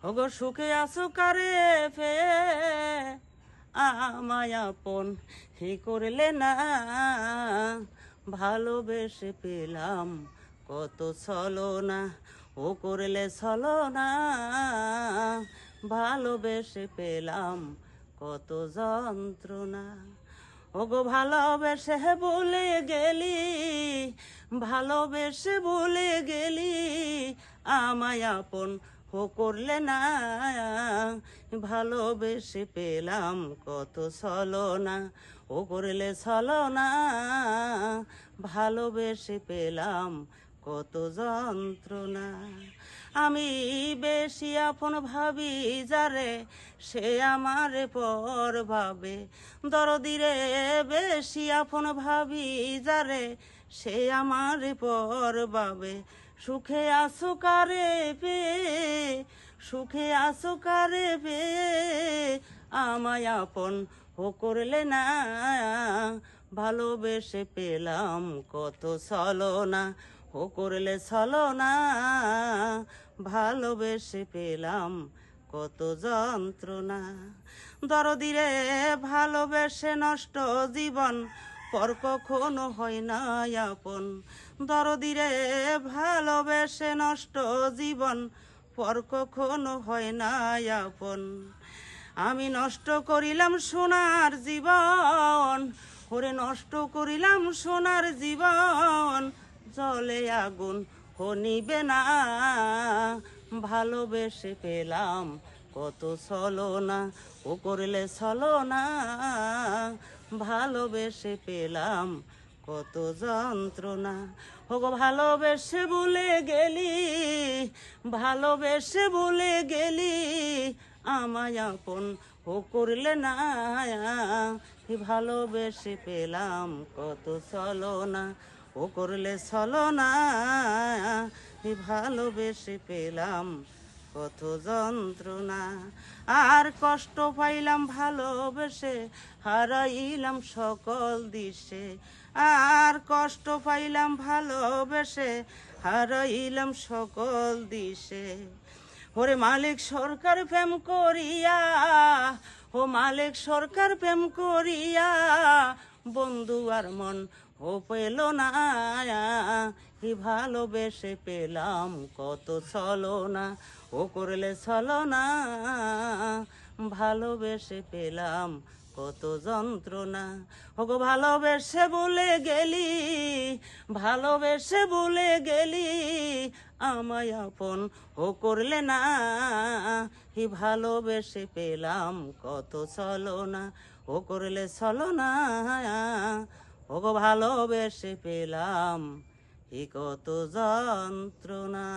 ওগো সুখে আছো কারে ফে আমায় আপন হি করলে না, ভালোবেসে পেলাম কত ছলনা, ও করলে ছলনা, ভালোবেসে পেলাম কত যন্ত্রণা। ওগো ভালোবেসে বলে গেলি, ভালোবেসে বলে গেলি, আমায় আপন ও করলে না, ভালোবেসে পেলাম কত ছলনা, ও করলে ছলনা, ভালোবেসে পেলাম কত যন্ত্রণা। আমি বেশি আপন ভাবি যারে, সে আমারে পর ভাবে, দরদিরে বেশি আপন ভাবি যারে, সে আমারে পর ভাবে। সুখে আছো কারে পে, সুখে আছো কারে পে, আমায় আপন ও করলে না, ভালোবেসে পেলাম কত ছলনা, ও করলে ছলনা, ভালোবেসে পেলাম কত যন্ত্রণা। দরদিরে ভালোবেসে নষ্ট জীবন, পর কখনো হয় না আপন। দরদিরে ভালোবেসে নষ্ট জীবন, পর কখনো হয় না আপন। আমি নষ্ট করিলাম সোনার জীবন, ওরে নষ্ট করিলাম সোনার জীবন, জলে আগুন নিবে না, ভালোবেসে পেলাম কত ছলনা, ও করলে ছলনা, ভালোবেসে পেলাম কত যন্ত্রণা। ওগো ভালোবেসে বলে গেলি, ভালোবেসে বলে গেলি, আমায় আপন ও করলে না, ভালোবেসে পেলাম কত ছলনা, ও করলে ছলনা, ভালোবেসে পেলাম কত যন্ত্রণা। আর কষ্ট পাইলাম ভালোবেসে, হারাইলাম সকল দিশে। আর কষ্ট পাইলাম ভালোবেসে, হারাইলাম সকল দিশে। ওরে মালিক সরকার প্রেম করিয়া, ও মালিক সরকার প্রেম করিয়া, বন্ধু আর মন ও পেল না, ভালোবেসে পেলাম কত ছলনা, ও করলে ছলনা, ভালোবেসে পেলাম কত যন্ত্রণা। ওগো ভালোবেসে বলে গেলি, ভালোবেসে বলে গেলি, আমায় আপন ও করলে না, ভালোবেসে পেলাম কত ছলনা, ও করলে ছলনা, ওগো ভালোবেসে পেলাম কত যন্ত্রণা।